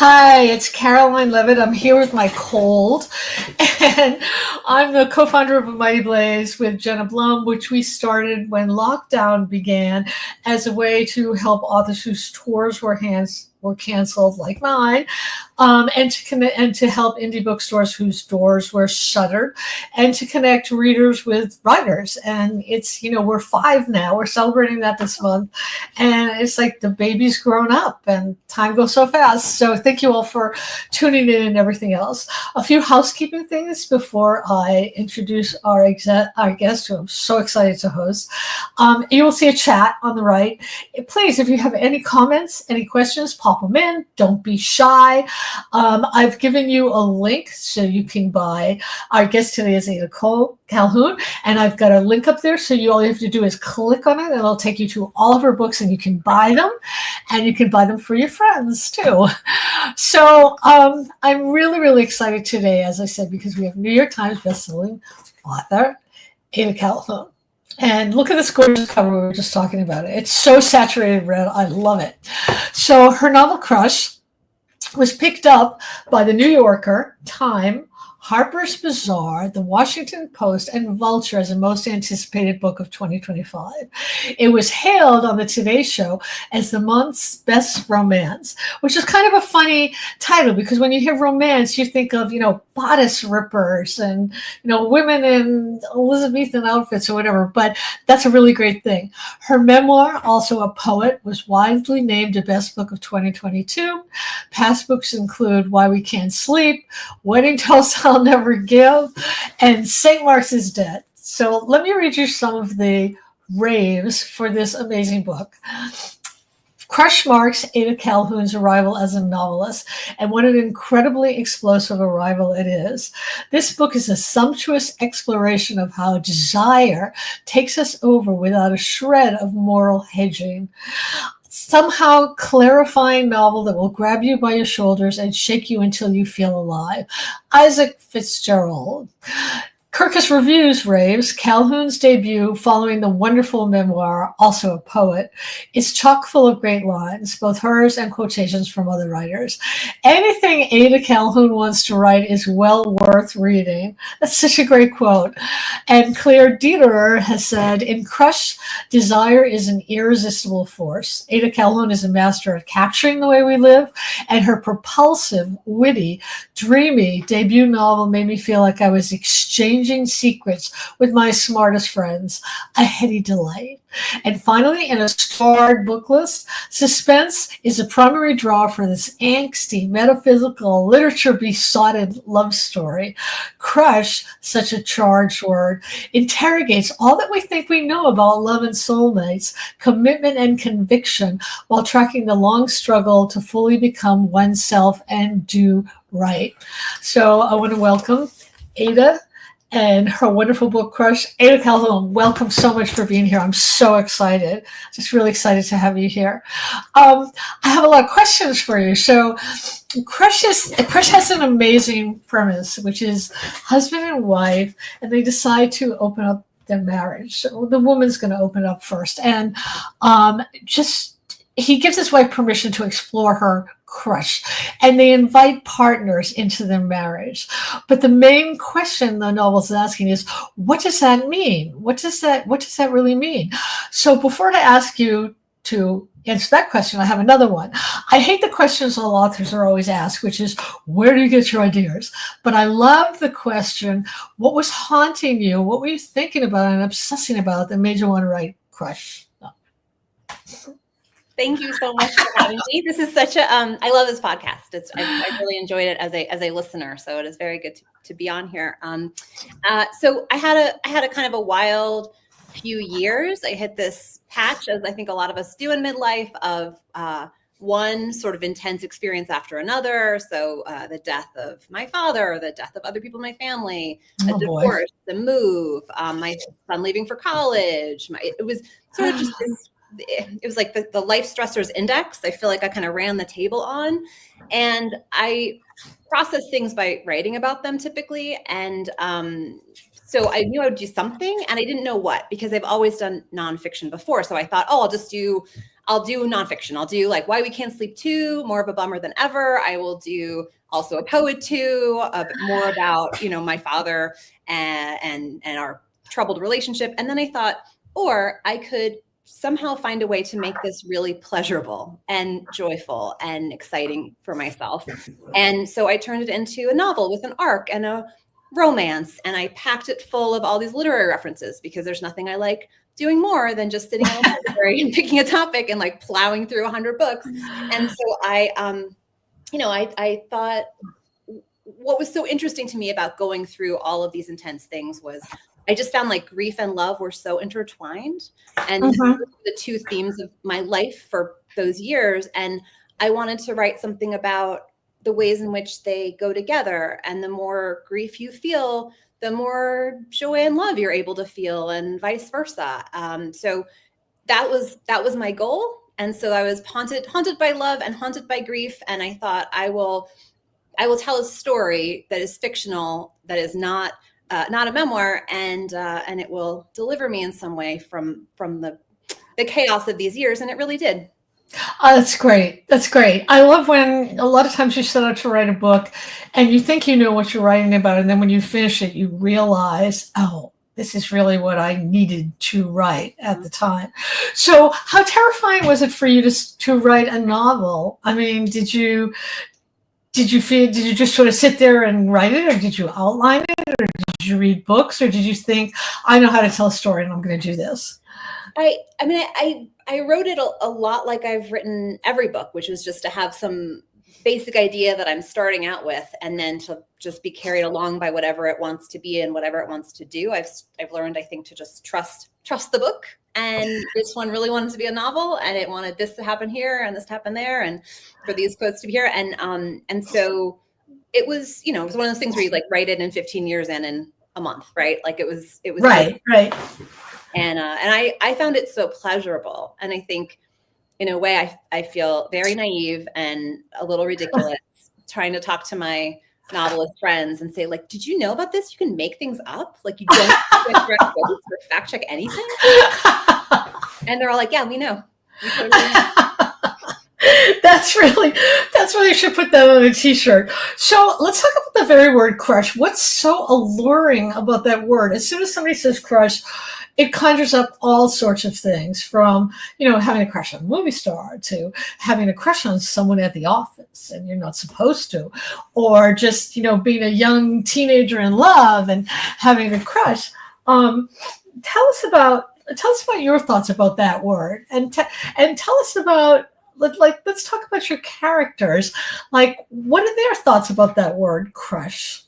Hi, it's Caroline Leavitt. I'm here with my cold, and I'm the co-founder of A Mighty Blaze with Jenna Blum, which we started when lockdown began as a way to help authors whose tours were canceled, like mine, and to help indie bookstores whose doors were shuttered, and to connect readers with writers. And it's, we're 5 now. We're celebrating that this month, and it's like the baby's grown up, and time goes so fast. So thank you all for tuning in and everything else. A few housekeeping things before I introduce our guest, who I'm so excited to host. You will see a chat on the right. Please, if you have any comments, any questions, pop them in. Don't be shy. I've given you a link so you can buy. Our guest today is Ada Calhoun, and I've got a link up there. So all you have to do is click on it, and it'll take you to all of her books, and you can buy them, and you can buy them for your friends too. So I'm really, really excited today, as I said, because we have New York Times bestselling author Ada Calhoun. And look at this gorgeous cover. We were just talking about it. It's so saturated red. I love it. So her novel Crush was picked up by the New Yorker, Time, Harper's Bazaar, The Washington Post, and Vulture as the most anticipated book of 2025. It was hailed on the Today Show as the month's best romance, which is kind of a funny title because when you hear romance, you think of, bodice rippers and, women in Elizabethan outfits or whatever, but that's a really great thing. Her memoir, Also a Poet, was widely named the best book of 2022. Past books include Why We Can't Sleep, Wedding Toast I'll Never Give, and St. Mark's is Dead. So let me read you some of the raves for this amazing book. Crush marks Ada Calhoun's arrival as a novelist, and what an incredibly explosive arrival it is. This book is a sumptuous exploration of how desire takes us over without a shred of moral hedging. Somehow clarifying novel that will grab you by your shoulders and shake you until you feel alive. Isaac Fitzgerald. Kirkus Reviews raves Calhoun's debut following the wonderful memoir, Also a Poet, is chock full of great lines, both hers and quotations from other writers. Anything Ada Calhoun wants to write is well worth reading. That's such a great quote. And Claire Dederer has said, in Crush, desire is an irresistible force. Ada Calhoun is a master at capturing the way we live, and her propulsive, witty, dreamy debut novel made me feel like I was exchanging secrets with my smartest friends, a heady delight. And finally, in a starred book list, suspense is a primary draw for this angsty, metaphysical, literature-besotted love story. Crush, such a charged word, interrogates all that we think we know about love and soulmates, commitment and conviction, while tracking the long struggle to fully become oneself and do right. So I want to welcome Ada and her wonderful book, Crush. Ada Calhoun, welcome so much for being here. I'm so excited. Just really excited to have you here. I have a lot of questions for you. So Crush has an amazing premise, which is husband and wife, and they decide to open up their marriage. So the woman's going to open up first. And he gives his wife permission to explore her crush, and they invite partners into their marriage. But the main question the novel is asking is, what does that mean? What does that really mean? So before I ask you to answer that question, I have another one. I hate the questions all authors are always asked, which is, where do you get your ideas? But I love the question, what was haunting you? What were you thinking about and obsessing about that made you want to write Crush? Thank you so much for having me. This is such a, I love this podcast. I really enjoyed it as a listener. So it is very good to be on here. So I had a kind of a wild few years. I hit this patch, as I think a lot of us do in midlife, of one sort of intense experience after another. So the death of my father, the death of other people in my family, a divorce, the move, my son leaving for college. It was sort of just this, it was like the life stressors index. I feel like I kind of ran the table on, and I process things by writing about them typically. And so I knew I would do something, and I didn't know what, because I've always done nonfiction before. So I thought, I'll just do I'll do nonfiction. I'll do like Why We Can't Sleep 2, More of a Bummer Than Ever. I will do also a Poet 2, more about, my father and our troubled relationship. And then I thought, or I could somehow find a way to make this really pleasurable and joyful and exciting for myself. And so I turned it into a novel with an arc and a romance, and I packed it full of all these literary references, because there's nothing I like doing more than just sitting in a library and picking a topic and like plowing through 100 books. And so I thought what was so interesting to me about going through all of these intense things was I just found like grief and love were so intertwined, and the two themes of my life for those years. And I wanted to write something about the ways in which they go together. And the more grief you feel, the more joy and love you're able to feel, and vice versa. So that was my goal. And so I was haunted by love and haunted by grief. And I thought I will tell a story that is fictional, that is not a memoir, and it will deliver me in some way from the chaos of these years. And it really did. That's great. That's great. I love when a lot of times you set out to write a book and you think you know what you're writing about, and then when you finish it, you realize, oh, this is really what I needed to write at the time. So how terrifying was it for you to write a novel? I mean, did you just sort of sit there and write it, or did you outline it, or did you read books, or did you think, I know how to tell a story and I'm going to do this? I wrote it a lot like I've written every book, which was just to have some basic idea that I'm starting out with, and then to just be carried along by whatever it wants to be and whatever it wants to do. I've learned, I think, to just trust the book. And this one really wanted to be a novel, and it wanted this to happen here and this to happen there, and for these quotes to be here. And so it was, it was one of those things where you like write it in 15 years and in a month, right? Like it was right. And I found it so pleasurable. And I think in a way I feel very naive and a little ridiculous trying to talk to my novelist friends and say, like, did you know about this? You can make things up. Like, you don't have to fact check anything. And they're all like, yeah, we know. We totally know. That's really, you should put that on a t-shirt. So let's talk about the very word crush. What's so alluring about that word? As soon as somebody says crush, it conjures up all sorts of things, from, having a crush on a movie star, to having a crush on someone at the office and you're not supposed to, or just, being a young teenager in love and having a crush. Tell us about your thoughts about that word, and tell us about, let's talk about your characters. Like, what are their thoughts about that word crush?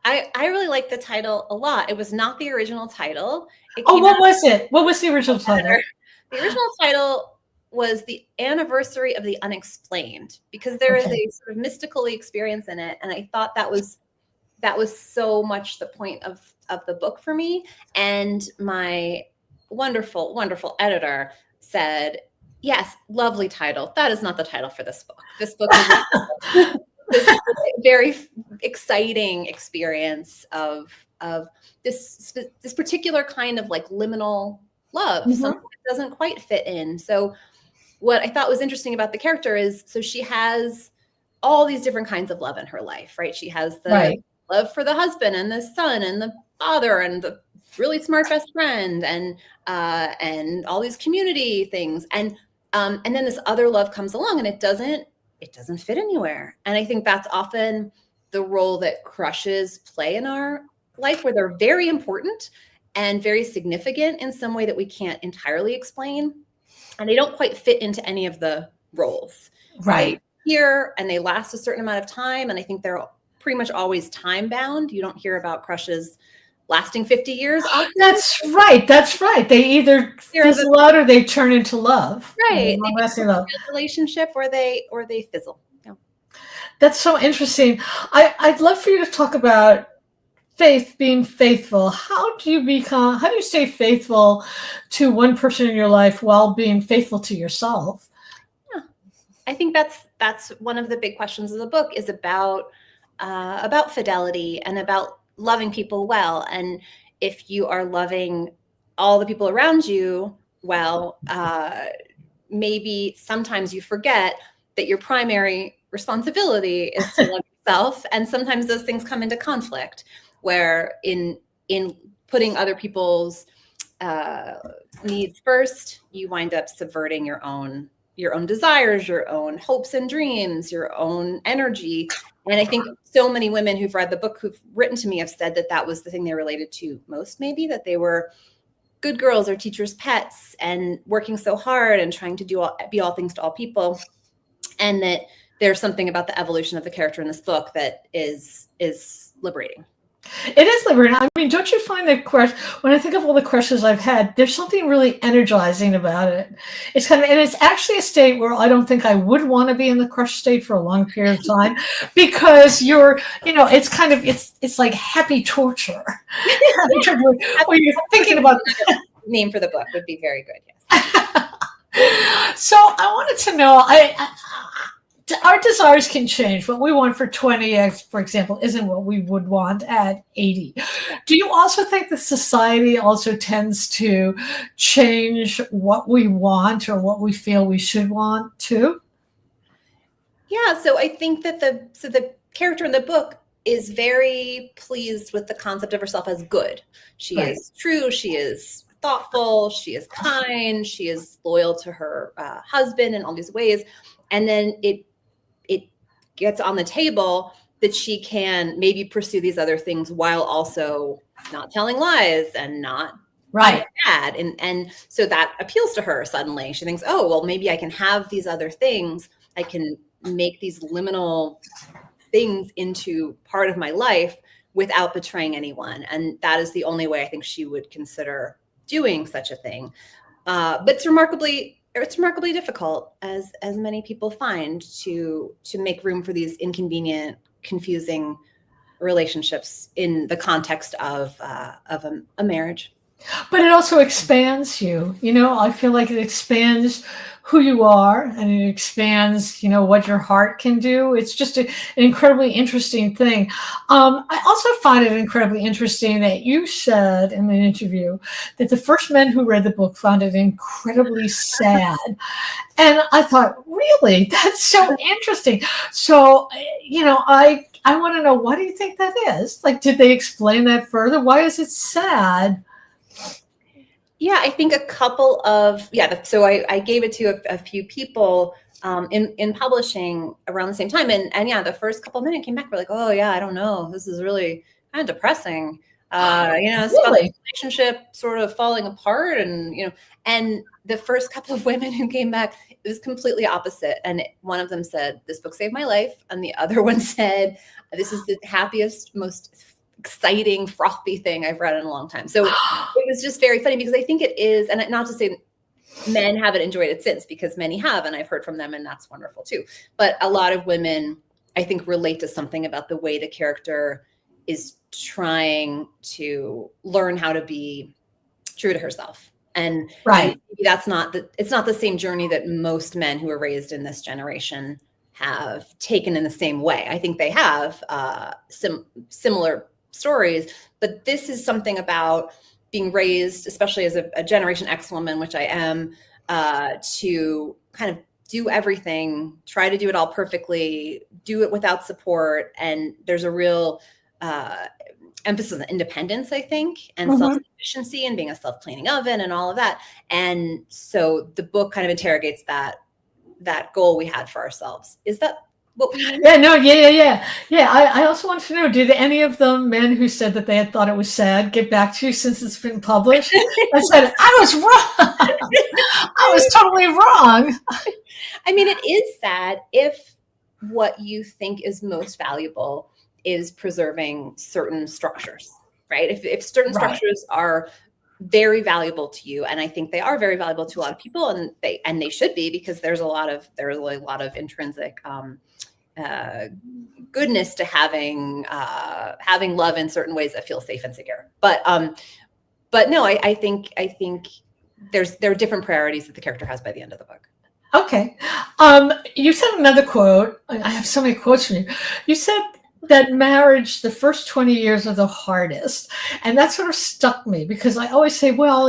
I really like the title a lot. It was not the original title. What was it? What was the original title? The original title was The Anniversary of the Unexplained, because there is a sort of mystical experience in it. And I thought that was so much the point of the book for me. And my wonderful, wonderful editor said, yes, lovely title. That is not the title for this book. This book is this very exciting experience of this particular kind of like liminal love, something that doesn't quite fit in. So what I thought was interesting about the character is, so she has all these different kinds of love in her life, right? She has the love for the husband and the son and the father and the really smart best friend and all these community things. And then this other love comes along, and it doesn't fit anywhere. And I think that's often the role that crushes play in our life, where they're very important and very significant in some way that we can't entirely explain. And they don't quite fit into any of the roles. Right. Here, and they last a certain amount of time. And I think they're pretty much always time bound. You don't hear about crushes lasting 50 years. Often. That's right. They either fizzle out or they turn into love. Right. They become a relationship, or they fizzle. Yeah. That's so interesting. I'd love for you to talk about being faithful. How do you stay faithful to one person in your life while being faithful to yourself? Yeah. I think that's one of the big questions of the book, is about fidelity and about loving people well. And if you are loving all the people around you well, maybe sometimes you forget that your primary responsibility is to love yourself. And sometimes those things come into conflict, where in putting other people's needs first, you wind up subverting your own desires, your own hopes and dreams, your own energy. And I think so many women who've read the book, who've written to me, have said that that was the thing they related to most, maybe, that they were good girls or teachers' pets and working so hard and trying to be all things to all people. And that there's something about the evolution of the character in this book that is liberating. It is liberating. I mean, don't you find that when I think of all the crushes I've had, there's something really energizing about it. It's and it's actually a state where I don't think I would want to be in the crush state for a long period of time, because it's like happy torture. Where you're thinking about name for the book would be very good. Yes. So I wanted to know, our desires can change. What we want for 20, for example, isn't what we would want at 80. Do you also think that society also tends to change what we want or what we feel we should want too? Yeah, so I think that the character in the book is very pleased with the concept of herself as good. She is true, she is thoughtful, she is kind, she is loyal to her husband in all these ways. And then it gets on the table that she can maybe pursue these other things while also not telling lies and not being bad. And so that appeals to her suddenly. She thinks, oh, well, maybe I can have these other things. I can make these liminal things into part of my life without betraying anyone. And that is the only way I think she would consider doing such a thing. But it's remarkably difficult, as many people find, to make room for these inconvenient, confusing relationships in the context of a marriage. But it also expands you. I feel like it expands who you are, and it expands, what your heart can do. It's just an incredibly interesting thing. I also find it incredibly interesting that you said in an interview that the first men who read the book found it incredibly sad. And I thought, really? That's so interesting. So, I want to know, why do you think that is? Like, did they explain that further? Why is it sad? Yeah, I think a couple of, so I gave it to a few people in publishing around the same time. And yeah, the first couple of minutes came back, we're like, oh yeah, I don't know. This is really kind of depressing. It's about the relationship sort of falling apart. And the first couple of women who came back, it was completely opposite. And one of them said, this book saved my life. And the other one said, this is the happiest, most exciting, frothy thing I've read in a long time. So it was just very funny, because I think it is, and not to say men haven't enjoyed it since, because many have, and I've heard from them, and that's wonderful too. But a lot of women, I think, relate to something about the way the character is trying to learn how to be true to herself. And maybe it's not the same journey that most men who are raised in this generation have taken in the same way. I think they have similar stories, but this is something about being raised, especially as a Generation X woman, which I am, to kind of do everything, try to do it all perfectly, do it without support. And there's a real emphasis on independence, I think, and self-sufficiency, and being a self-cleaning oven and all of that. And so the book kind of interrogates that goal we had for ourselves. Is that what we mean? Yeah. I also want to know, did any of the men who said that they had thought it was sad get back to you since it's been published? I said, I was wrong. I was totally wrong. I mean, it is sad if what you think is most valuable is preserving certain structures, right? If certain structures are very valuable to you, and I think they are very valuable to a lot of people, and they should be, because there's a lot of intrinsic goodness to having love in certain ways that feel safe and secure. But no, I think there are different priorities that the character has by the end of the book. Okay. You said another quote. I have so many quotes from you. You said that marriage, the first 20 years are the hardest. And that sort of stuck me, because I always say, well,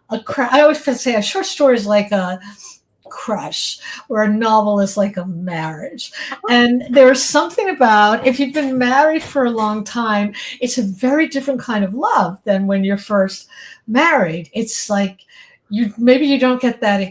I always say a short story is like a crush, where a novel is like a marriage. And there's something about, if you've been married for a long time, it's a very different kind of love than when you're first married. It's like maybe you don't get that.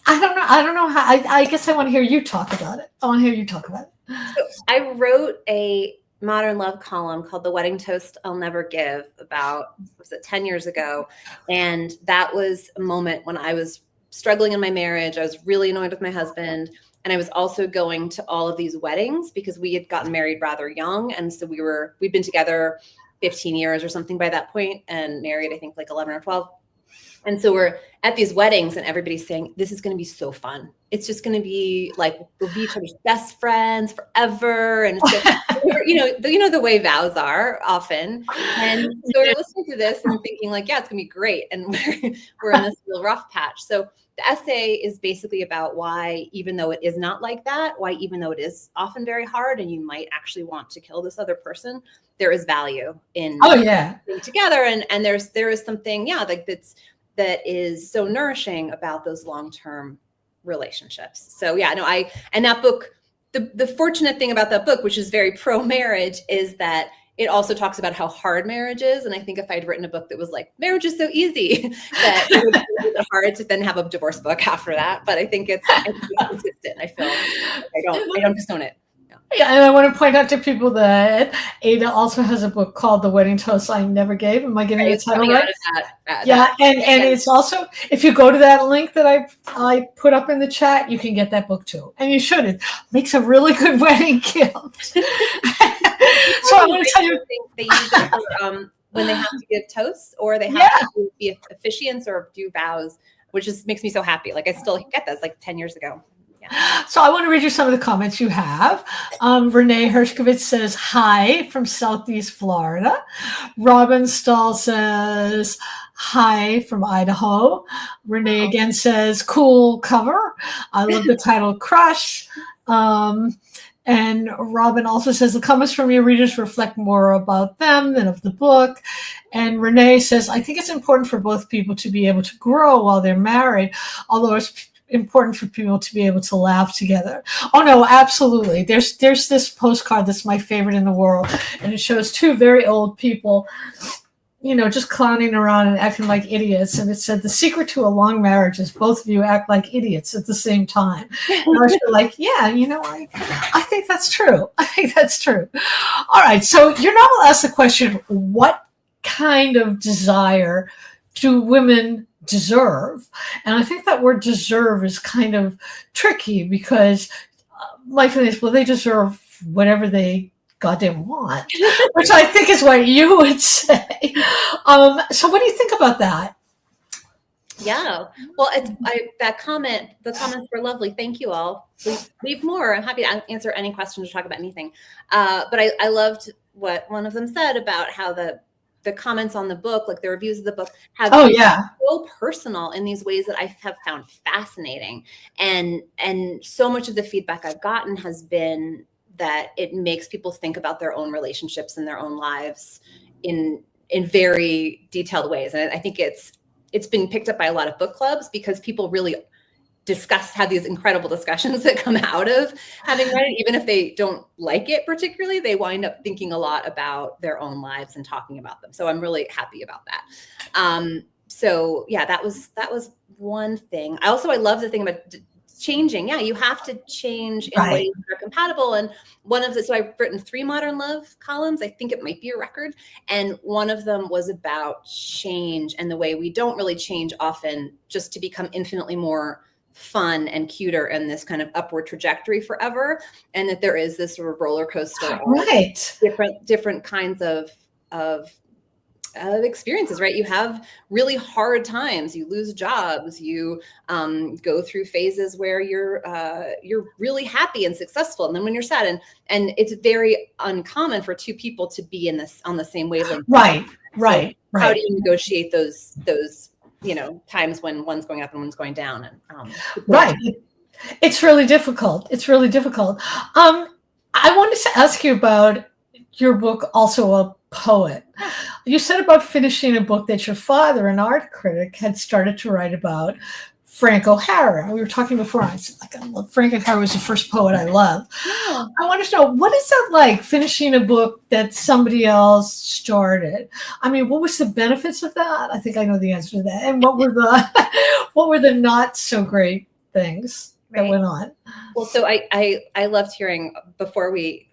I don't know how. I guess I want to hear you talk about it. So I wrote a modern love column called The Wedding Toast I'll Never Give about, was it 10 years ago? And that was a moment when I was struggling in my marriage. I was really annoyed with my husband. And I was also going to all of these weddings because we had gotten married rather young. And so we'd been together 15 years or something by that point, and married, I think, like 11 or 12. And so we're at these weddings and everybody's saying, this is going to be so fun. It's just going to be like, we'll be each other's best friends forever. And so, the way vows are often. And so we're listening to this and thinking like, yeah, it's going to be great. And we're in this real rough patch. So the essay is basically about why, even though it is not like that, why, even though it is often very hard and you might actually want to kill this other person, there is value in being together. And there is something, that is so nourishing about those long-term relationships. So and that book, the fortunate thing about that book, which is very pro-marriage, is that it also talks about how hard marriage is. And I think if I'd written a book that was like, marriage is so easy, that it would be a little bit hard to then have a divorce book after that. But I think it's consistent. I feel I don't disown it. Yeah, and I want to point out to people that Ada also has a book called The Wedding Toast I Never Gave. Am I getting the title right? And it's also, if you go to that link that I put up in the chat, you can get that book too. And you should. It makes a really good wedding gift. So I want to tell you. They use it for, when they have to give toasts, or they have to be officiants or do vows, which makes me so happy. Like I still get those like 10 years ago. Yeah. So I want to read you some of the comments you have. Renee Hershkovitz says, hi from Southeast Florida. Robin Stahl says, hi from Idaho. Renee again says, cool cover. I love the title Crush. And Robin also says, the comments from your readers reflect more about them than of the book. And Renee says, I think it's important for both people to be able to grow while they're married, although it's important for people to be able to laugh together. Oh no, absolutely. There's this postcard that's my favorite in the world, and it shows two very old people, just clowning around and acting like idiots. And it said, the secret to a long marriage is both of you act like idiots at the same time. And I was like, I think that's true. All right. So your novel asks the question, what kind of desire do women deserve? And I think that word deserve is kind of tricky, because my feeling is, well, they deserve whatever they goddamn want, which I think is what you would say. So what do you think about that? Yeah, well, the comments were lovely. Thank you all. Leave more. I'm happy to answer any questions or talk about anything. But I loved what one of them said about how the comments on the book, like the reviews of the book, have been so personal in these ways that I have found fascinating. And so much of the feedback I've gotten has been that it makes people think about their own relationships and their own lives in very detailed ways. And I think it's been picked up by a lot of book clubs, because people really have these incredible discussions that come out of having read it. Even if they don't like it particularly, they wind up thinking a lot about their own lives and talking about them. So I'm really happy about that. That was one thing. I love the thing about changing. Yeah, you have to change in ways that are compatible. And so I've written 3 modern love columns. I think it might be a record. And one of them was about change and the way we don't really change often, just to become infinitely more fun and cuter and this kind of upward trajectory forever. And that there is this sort of roller coaster of different kinds of experiences, right? You have really hard times, you lose jobs, you go through phases where you're really happy and successful, and then when you're sad, and it's very uncommon for two people to be on the same wavelength. Right. How do you negotiate those times when one's going up and one's going down? And right. It's really difficult. I wanted to ask you about your book, also a poet. You said about finishing a book that your father, an art critic, had started to write about Frank O'Hara. We were talking before. I said, like, I love Frank O'Hara was the first poet I love. Yeah. I want to know, what is that like, finishing a book that somebody else started? I mean, what was the benefits of that? I think I know the answer to that. And what were the what were the not so great things that went on? Well, so I loved hearing before we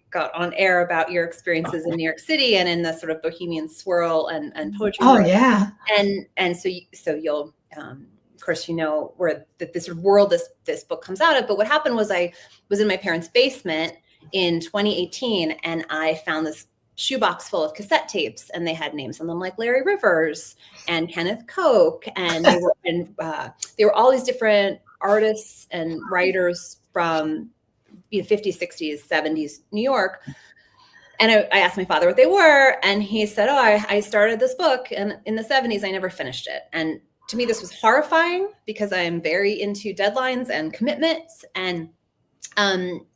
got on air about your experiences in New York City and in the sort of bohemian swirl and poetry. Oh world. yeah. And so you'll of course where this world this book comes out of. But what happened was I was in my parents' basement in 2018, and I found this shoebox full of cassette tapes, and they had names on them like Larry Rivers and Kenneth Koch, and they were all these different artists and writers from 50s, 60s, 70s New York. And I asked my father what they were, and he said, "Oh, I started this book, and in the 70s, I never finished it." And to me, this was horrifying because I am very into deadlines and commitments, and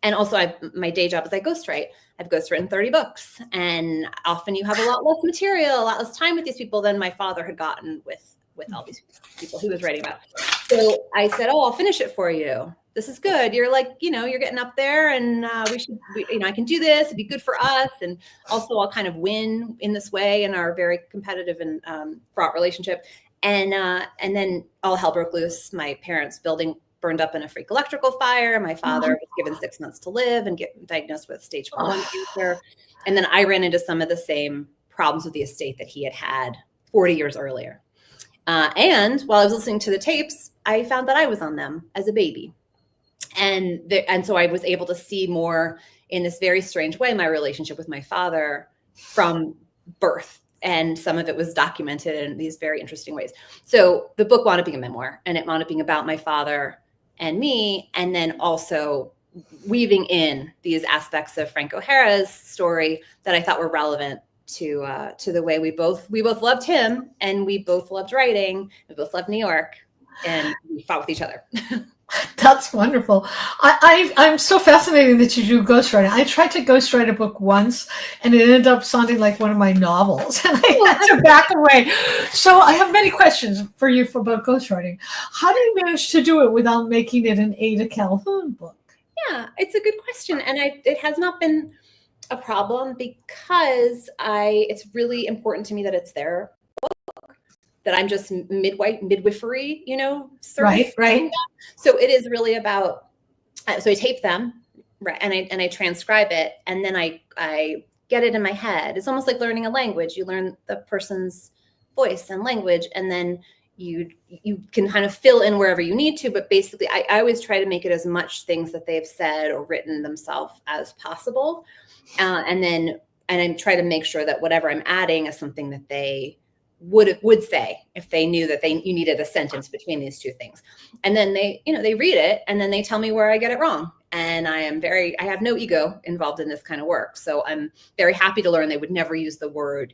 also my day job is I ghostwrite. I've ghostwritten 30 books, and often you have a lot less material, a lot less time with these people than my father had gotten with all these people he was writing about. So I said, "Oh, I'll finish it for you. This is good. You're like, you're getting up there, and I can do this. It'd be good for us. And also I'll kind of win in this way in our very competitive and fraught relationship." And then all hell broke loose. My parents' building burned up in a freak electrical fire. My father was given 6 months to live and get diagnosed with stage 4 lung cancer. And then I ran into some of the same problems with the estate that he had 40 years earlier. And while I was listening to the tapes, I found that I was on them as a baby. And so I was able to see more in this very strange way, my relationship with my father from birth. And some of it was documented in these very interesting ways. So the book wound up being a memoir, and it wound up being about my father and me, and then also weaving in these aspects of Frank O'Hara's story that I thought were relevant to the way we both loved him, and we both loved writing. We both loved New York, and we fought with each other. That's wonderful. I'm so fascinated that you do ghostwriting. I tried to ghostwrite a book once, and it ended up sounding like one of my novels, and I had to back away. So I have many questions for you about ghostwriting. How do you manage to do it without making it an Ada Calhoun book? Yeah, it's a good question, and it has not been a problem because it's really important to me that it's their book, that I'm just midwifery, service. Right. So it is really about, so I tape them, right, and I transcribe it, and then I get it in my head. It's almost like learning a language. You learn the person's voice and language, and then you can kind of fill in wherever you need to. But basically, I always try to make it as much things that they've said or written themselves as possible. And I try to make sure that whatever I'm adding is something that they would say if they knew that you needed a sentence between these two things. And then they read it, and then they tell me where I get it wrong. And I have no ego involved in this kind of work. So I'm very happy to learn they would never use the word,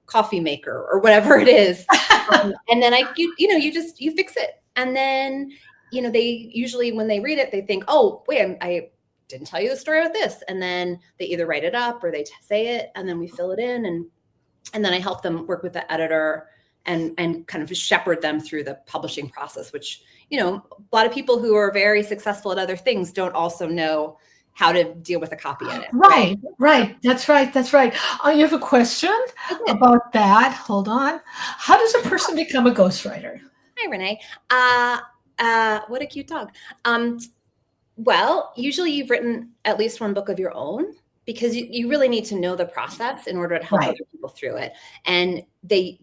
coffee maker or whatever it is. And then you fix it. And then, they usually, when they read it, they think, "Oh, wait, I didn't tell you the story about this." And then they either write it up or they say it, and then we fill it in. And then I help them work with the editor and kind of shepherd them through the publishing process, which, a lot of people who are very successful at other things don't also know how to deal with a copy edit. Right. That's right. You have a question about that? Hold on. How does a person become a ghostwriter? Hi, Renee. What a cute dog. Well, usually you've written at least one book of your own, because you really need to know the process in order to help other people through it. And the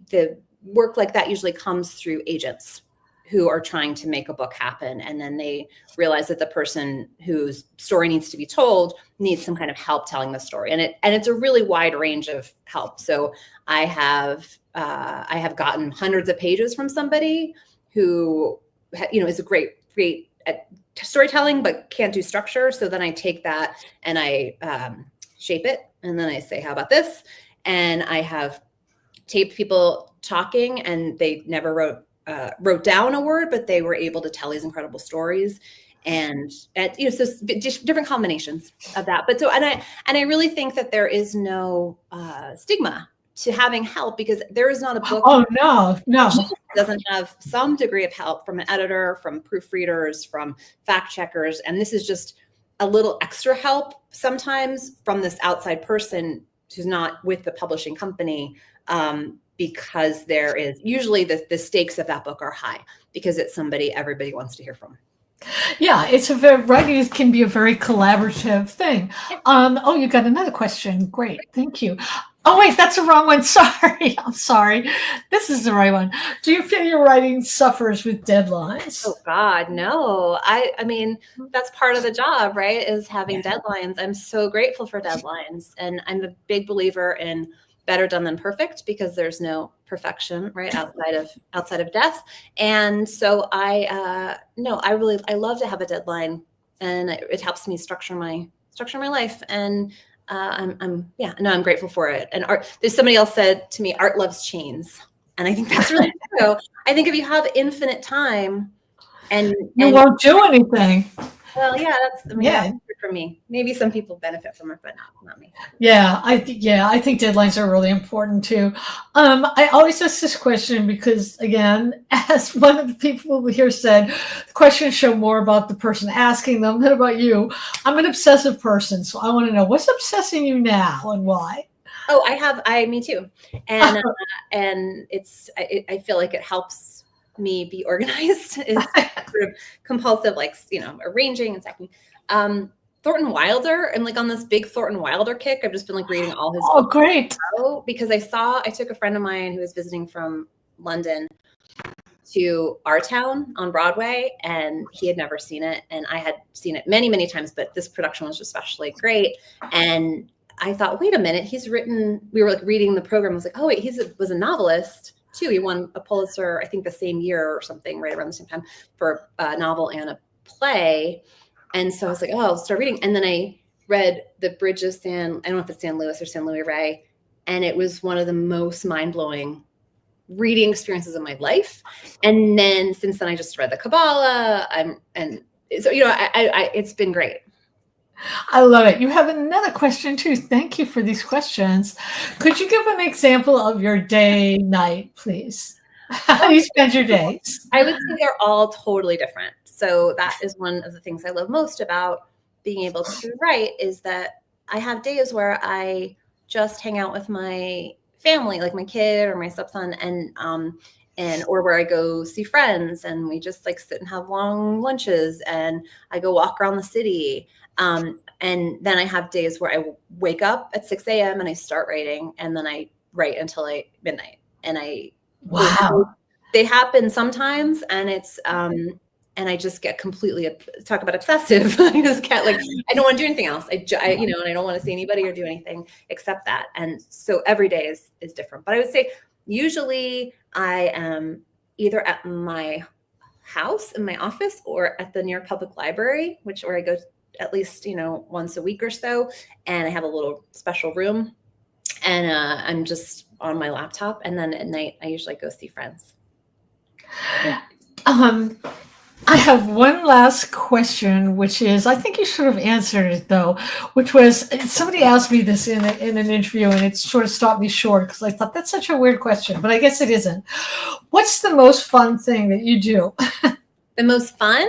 work like that usually comes through agents who are trying to make a book happen. And then they realize that the person whose story needs to be told needs some kind of help telling the story. And it's a really wide range of help. So I have gotten hundreds of pages from somebody who, is a great at storytelling, but can't do structure. So then I take that and I shape it. And then I say, "How about this?" And I have taped people talking, and they never wrote down a word, but they were able to tell these incredible stories. And so different combinations of that. But and I really think that there is no stigma to having help, because there is not a book Oh, no. that doesn't have some degree of help from an editor, from proofreaders, from fact checkers. And this is just a little extra help sometimes from this outside person who's not with the publishing company, because there is usually the stakes of that book are high because it's somebody everybody wants to hear from. Yeah, writing can be a very collaborative thing. Oh, you got another question. Great, thank you. Oh, wait, that's the wrong one. Sorry, I'm sorry. This is the right one. Do you feel your writing suffers with deadlines? Oh God, no. I mean, that's part of the job, right? Is having deadlines. I'm so grateful for deadlines, and I'm a big believer in better done than perfect, because there's no perfection, right, outside of death. And so I love to have a deadline, and it helps me structure my life. And I'm grateful for it. And there's somebody else said to me, art loves chains, and I think that's really true. I think if you have infinite time, and you won't do anything. Well, yeah, that's good for me. Maybe some people benefit from it, but not me. Yeah, I think deadlines are really important too. I always ask this question because, again, as one of the people here said, the questions show more about the person asking them than about you. I'm an obsessive person, so I want to know what's obsessing you now and why. Oh, me too, and I feel like it helps me be organized. Is sort of compulsive, like, arranging and stacking. Thornton Wilder, I'm like on this big Thornton Wilder kick. I've just been like reading all his books. Oh, great. Because I took a friend of mine who was visiting from London to our town on Broadway, and he had never seen it, and I had seen it many, many times, but this production was especially great. And I thought, wait a minute, we were like reading the program. I was like, oh wait, was a novelist too. He won a Pulitzer, I think the same year or something, right around the same time, for a novel and a play. And so I was like, oh, I'll start reading. And then I read The Bridge of I don't know if it's San Luis or San Luis Rey. And it was one of the most mind-blowing reading experiences of my life. And then since then I just read the Kabbalah. And so, it's been great. I love it. You have another question too. Thank you for these questions. Could you give an example of your day, night, please? How do you spend your days? I would say they're all totally different. So that is one of the things I love most about being able to write, is that I have days where I just hang out with my family, like my kid or my stepson, or where I go see friends, and we just like sit and have long lunches, and I go walk around the city. And then I have days where I wake up at 6 a.m. and I start writing, and then I write until midnight. And they happen sometimes, and it's, and I just get completely, talk about obsessive. I just get like, I don't want to do anything else. And I don't want to see anybody or do anything except that. And so every day is different. But I would say usually I am either at my house in my office or at the New York Public Library, where I go at least, once a week or so. And I have a little special room, and I'm just on my laptop. And then at night, I usually go see friends. I have one last question, which is, I think you should have answered it though, which was, somebody asked me this in an interview, and it sort of stopped me short because I thought that's such a weird question, but I guess it isn't. What's the most fun thing that you do? The most fun?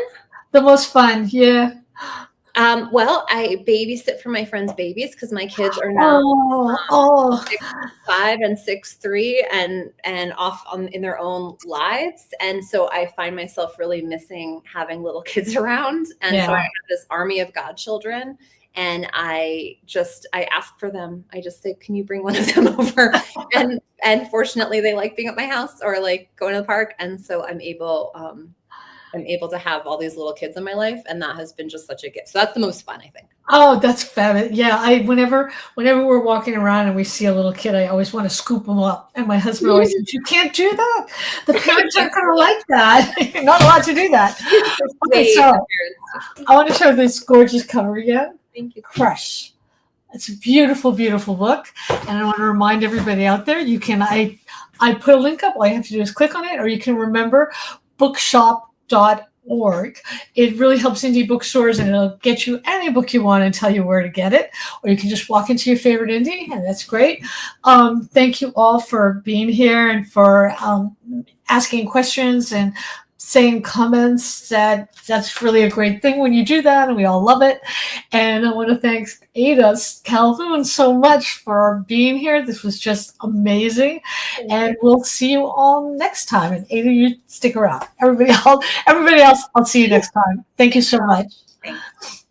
The most fun, yeah. Well, I babysit for my friends' babies because my kids are now 6'5" and 6'3" and off in their own lives. And so I find myself really missing having little kids around. And so I have this army of godchildren, and I ask for them. I just say, can you bring one of them over? and fortunately they like being at my house or like going to the park. And so I'm able to have all these little kids in my life, and that has been just such a gift. So that's the most fun, I think. Oh, that's fabulous. Yeah, whenever we're walking around and we see a little kid, I always want to scoop them up. And my husband always says, you can't do that. The parents aren't going to like that. You're not allowed to do that. Okay, so I want to show this gorgeous cover again. Thank you. Crush. It's a beautiful, beautiful book. And I want to remind everybody out there, I put a link up. All you have to do is click on it, or you can remember bookshop.org. It really helps indie bookstores, and it'll get you any book you want and tell you where to get it. Or you can just walk into your favorite indie, and that's great. Thank you all for being here and for asking questions and saying comments. That's really a great thing when you do that, and we all love it. And I want to thank Ada Calhoun so much for being here. This was just amazing. And we'll see you all next time. And Ada, you stick around. Everybody else, I'll see you next time. Thank you so much. Thanks.